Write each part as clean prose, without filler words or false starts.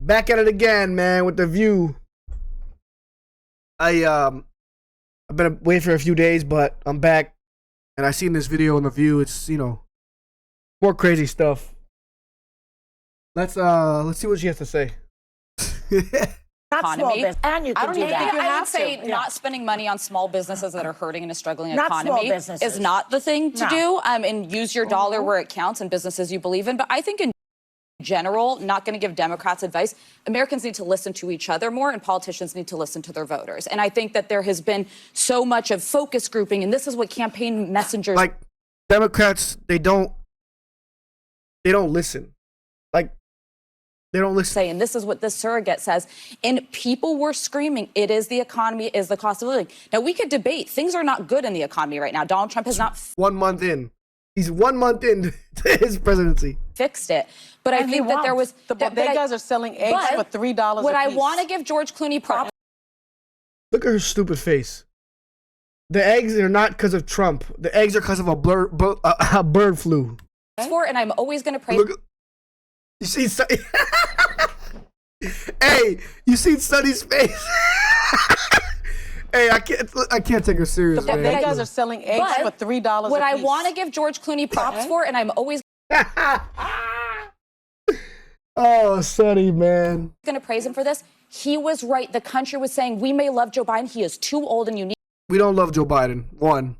Back at it again, man, with The View. I've been away for a few days, but I'm back, and I seen this video on The View. It's more crazy stuff. Let's see what she has to say. Not small business, and you can do that. I would say not spending money on small businesses that are hurting in a struggling economy is not the thing to do. And use your dollar where it counts and businesses you believe in. But I think in general, not going to give Democrats advice. Americans need to listen to each other more, and politicians need to listen to their voters. And I think that there has been so much of focus grouping, and this is what campaign messengers like. Democrats, they don't listen. Like, they don't listen. Say, and this is what this surrogate says. And people were screaming, it is the economy, it is the cost of living. Now, we could debate. Things are not good in the economy right now. Donald Trump has not 1 month in. He's 1 month in to his presidency. Fixed it. But I think that there was... The guys are selling eggs for $3 a piece. What I want to give George Clooney props... Look at her stupid face. The eggs are not because of Trump. The eggs are because of a bird flu. And I'm always going to praise... Look, you see... Hey, you see Sonny's face? Hey, I can't take her serious, man. They guys are selling eggs for $3 a piece. What I want to give George Clooney props for, and I'm always... Oh, Sonny, man. going to praise him for this. He was right. The country was saying, we may love Joe Biden. He is too old and you need... We don't love Joe Biden. 1.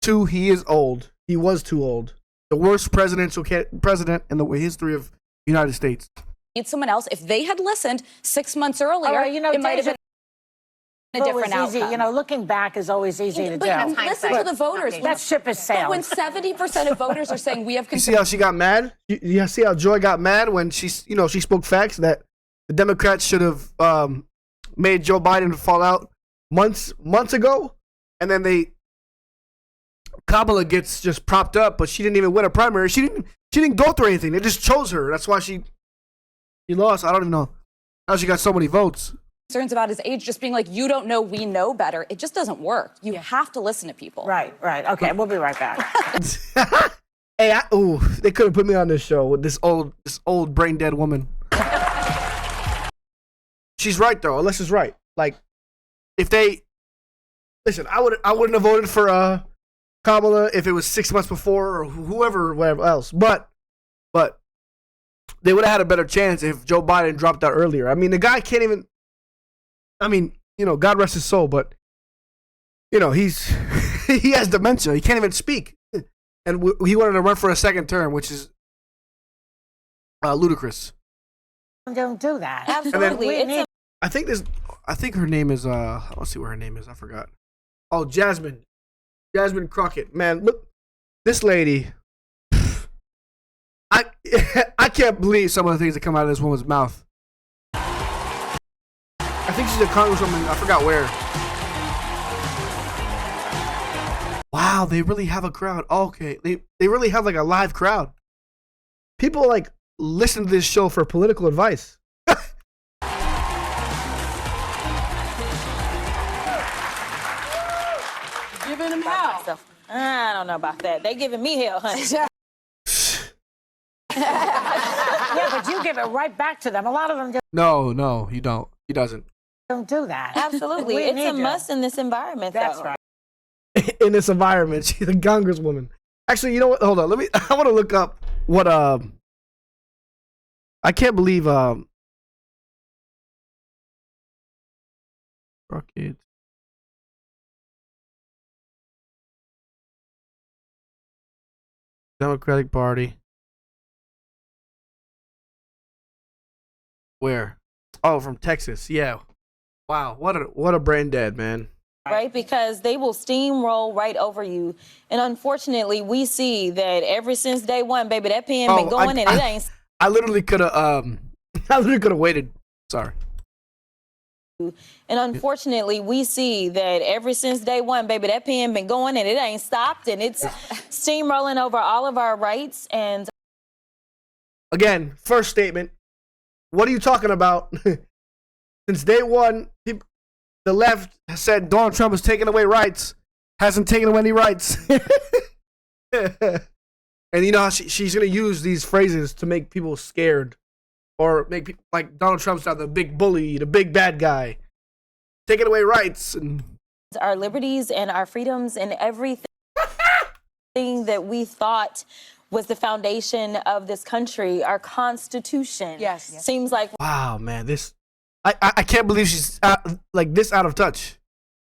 2, he is old. He was too old. The worst president in the history of the United States. Need someone else. If they had listened 6 months earlier, it might have been a different outcome. Looking back is always easy to do. Listen to the voters. That ship has sailed. When 70% of voters are saying we have... You see how she got mad? You see how Joy got mad when she spoke facts that the Democrats should have made Joe Biden fall out months ago, and then Kamala gets just propped up, but she didn't even win a primary. She didn't go through anything. They just chose her. That's why she lost. I don't even know how she got so many votes. Concerns about his age, just being like, you don't know, we know better. It just doesn't work. You have to listen to people. Right. Okay, we'll be right back. Hey, they couldn't put me on this show with this old brain dead woman. She's right though. Alyssa's right. Like, if they listen, I wouldn't have voted for Kamala if it was 6 months before or whatever else. But they would have had a better chance if Joe Biden dropped out earlier. I mean, the guy can't even. I mean, God rest his soul, but he has dementia. He can't even speak, and he wanted to run for a second term, which is ludicrous. Don't do that. Absolutely. I think her name is let's see what her name is. I forgot. Oh, Jasmine Crockett. Man, look, this lady. I can't believe some of the things that come out of this woman's mouth. I think she's a congresswoman. I forgot where. Wow, they really have a crowd. Okay, they really have like a live crowd. People like listen to this show for political advice. Giving them hell. I don't know about that. They giving me hell, honey. Yeah, but you give it right back to them. A lot of them No, you don't. He doesn't. don't do that. Absolutely. It's a must in this environment, That's though. right. In this environment, she's a congresswoman. Actually, you know what? Hold on. I want to look up what I can't believe Rocket. Democratic Party. Where? Oh, from Texas. Yeah. Wow. What a brain dead, man. Right? Because they will steamroll right over you. And unfortunately, we see that ever since day one, baby, that pen been going and it ain't. I literally could have waited. Sorry. And unfortunately, we see that ever since day one, baby, that pen been going and it ain't stopped, and it's steamrolling over all of our rights. And again, first statement. What are you talking about? Since day one, the left has said Donald Trump is taking away rights. Hasn't taken away any rights. And you know how she's going to use these phrases to make people scared. or make people like Donald Trump's out the big bully, the big bad guy, taking away rights and our liberties and our freedoms and everything that we thought was the foundation of this country, our Constitution. Yes. Seems like wow, man, this I can't believe she's like this out of touch.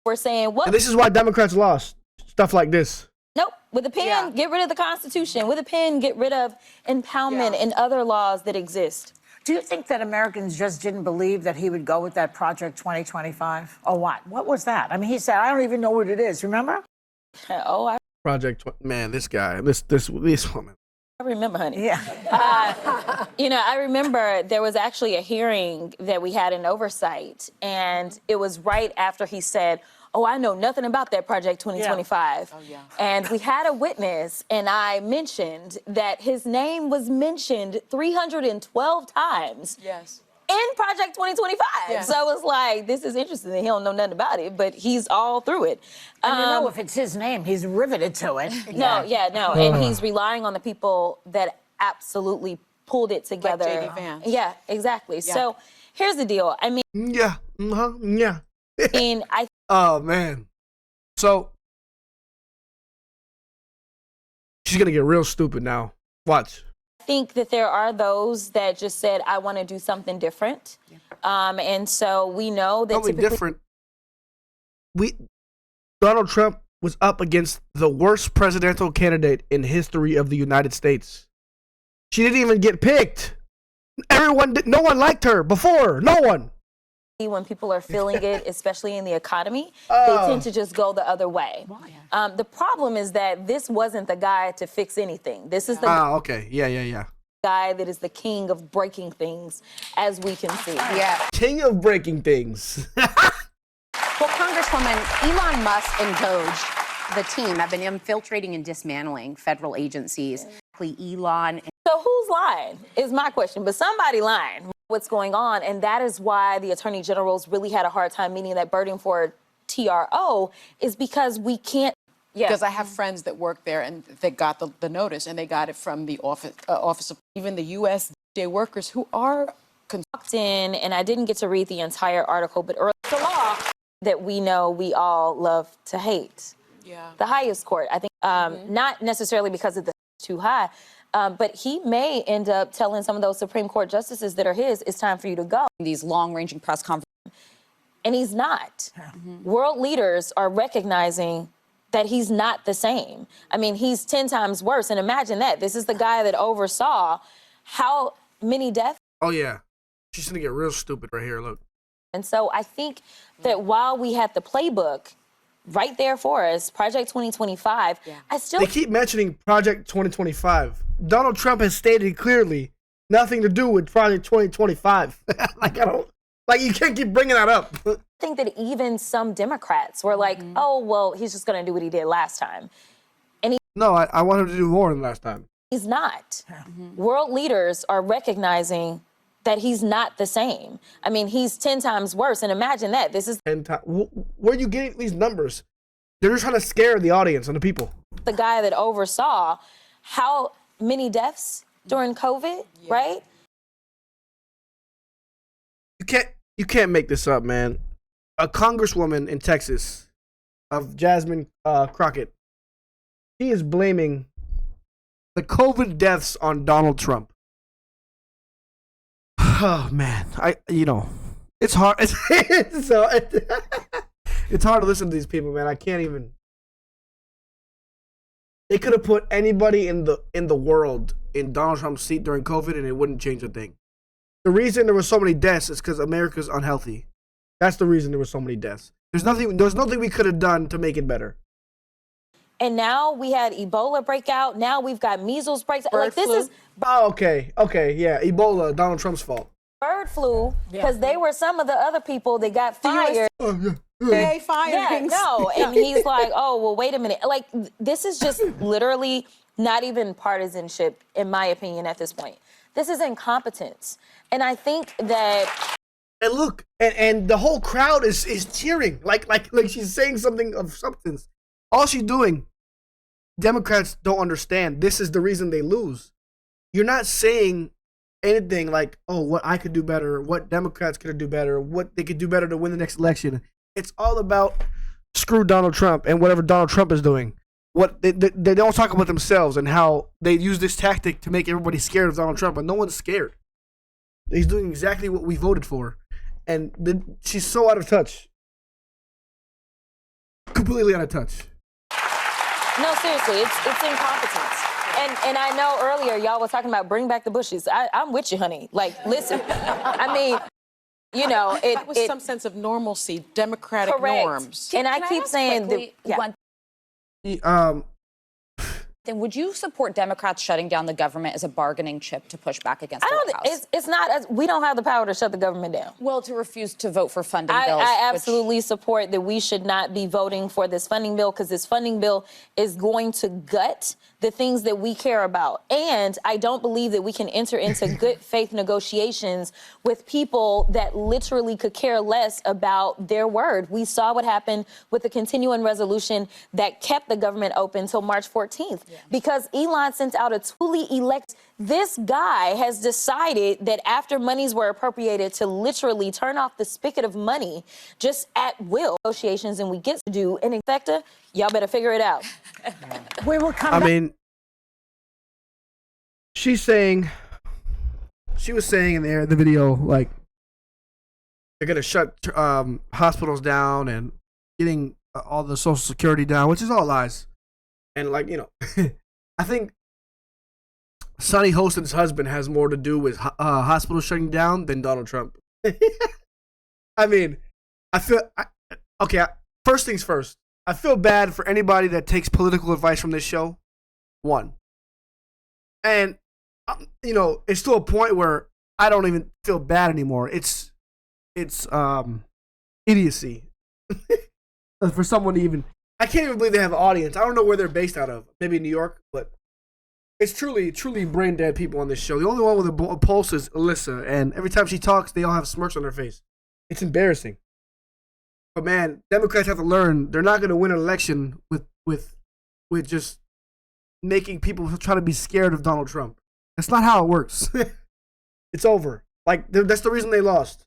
we're saying what? And this is why Democrats lost. Stuff like this. Nope. With a pen, get rid of the Constitution. With a pen, get rid of impoundment and other laws that exist. Do you think that Americans just didn't believe that he would go with that Project 2025? Or what? What was that? I mean, he said, I don't even know what it is. Remember? Man, this guy, this woman. I remember, honey. Yeah. I remember there was actually a hearing that we had in oversight, and it was right after he said, oh, I know nothing about that Project 2025. Yeah. Oh, yeah. And we had a witness, and I mentioned that his name was mentioned 312 times. Yes. In Project 2025. Yes. So it was like, this is interesting that he don't know nothing about it, but he's all through it. And if it's his name, he's riveted to it. No. And he's relying on the people that absolutely pulled it together. Like J.D. Vance. Yeah, exactly. Yeah. So here's the deal. I mean, Yeah. Yeah. I Oh man. So she's gonna get real stupid now. Watch. think that there are those that just said, I want to do something different. And so we know that Something different. Donald Trump was up against the worst presidential candidate in history of the United States. She didn't even get picked. No one liked her before. No one. When people are feeling it, especially in the economy, they tend to just go the other way. The problem is that this wasn't the guy to fix anything. This is the okay. Yeah. guy that is the king of breaking things, as we can see. Yeah. King of breaking things. Well, Congresswoman, Elon Musk and Doge, the team, have been infiltrating and dismantling federal agencies. Elon. So who's lying is my question, but somebody lying. What's going on, and that is why the attorney generals really had a hard time meeting that burden for TRO, is because we can't. Because I have friends that work there and they got the notice, and they got it from the office of even the USDA workers who are walked in, and I didn't get to read the entire article, but early the law that we know we all love to hate. Yeah. The highest court, I think, not necessarily because it's too high. But he may end up telling some of those Supreme Court justices that are his, it's time for you to go. These long-ranging press conferences. And he's not. World leaders are recognizing that he's not the same. I mean, he's 10 times worse. And imagine that. This is the guy that oversaw how many deaths. Oh, yeah. She's going to get real stupid right here. Look. And so I think that while we had the playbook right there for us, Project 2025, They keep mentioning Project 2025. Donald Trump has stated clearly nothing to do with Project 2025. You can't keep bringing that up. I think that even some Democrats were like, oh, well, he's just going to do what he did last time. And No, I want him to do more than last time. he's not. World leaders are recognizing that he's not the same. I mean, he's 10 times worse. And imagine that. This is And where are you getting these numbers? They're just trying to scare the audience and the people. the guy that oversaw how many deaths during COVID, right? You can't make this up, man. A congresswoman in Texas of Jasmine Crockett, she is blaming the COVID deaths on Donald Trump. Oh man, it's hard. It's hard to listen to these people, man. I can't even. They could have put anybody in the world in Donald Trump's seat during COVID, and it wouldn't change a thing. The reason there were so many deaths is because America's unhealthy. That's the reason there were so many deaths. There's nothing we could have done to make it better. And now we had Ebola breakout. Now we've got measles breakout. Bird flu. This is Oh, okay, yeah. Ebola, Donald Trump's fault. bird flu because they were some of the other people that got fired. they fired. And he's like, oh, well, wait a minute. Like, this is just literally not even partisanship, in my opinion, at this point. This is incompetence. And I think that. And look, and the whole crowd is cheering, like she's saying something of substance. All she's doing, Democrats don't understand. This is the reason they lose. You're not saying anything like, oh, what I could do better, what Democrats could do better, what they could do better to win the next election. It's all about screw Donald Trump and whatever Donald Trump is doing. What they don't talk about themselves and how they use this tactic to make everybody scared of Donald Trump, but no one's scared. He's doing exactly what we voted for, and she's so out of touch, completely out of touch. No, seriously, it's incompetence. And I know earlier y'all was talking about bring back the Bushes. I'm with you, honey. Like, listen, I mean, you know, it was some sense of normalcy, democratic norms. And I keep saying that. Then would you support Democrats shutting down the government as a bargaining chip to push back against the White House? It's not. We don't have the power to shut the government down. Well, to refuse to vote for funding bills. I absolutely support that we should not be voting for this funding bill because this funding bill is going to gut the things that we care about. And I don't believe that we can enter into good faith negotiations with people that literally could care less about their word. We saw what happened with the continuing resolution that kept the government open until March 14th. Yeah. Because Elon sent out a truly elect. This guy has decided that after monies were appropriated to literally turn off the spigot of money just at will negotiations, and we get to do an effective. Y'all better figure it out. We will come I back. mean, she was saying in the video, like, they're going to shut hospitals down and getting all the Social Security down, which is all lies. And, like, you know, I think Sonny Holston's husband has more to do with hospitals shutting down than Donald Trump. I mean, first things first. I feel bad for anybody that takes political advice from this show. One. And, you know, it's to a point where I don't even feel bad anymore. It's idiocy. For someone to even... I can't even believe they have an audience. I don't know where they're based out of. Maybe New York, but it's truly brain dead people on this show. The only one with a pulse is Alyssa, and every time she talks, they all have smirks on their face. It's embarrassing. But man, Democrats have to learn they're not going to win an election with just making people try to be scared of Donald Trump. That's not how it works. It's over. Like, that's the reason they lost.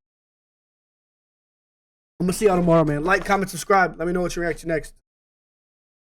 I'm going to see y'all tomorrow, man. Like, comment, subscribe. Let me know what you react to next.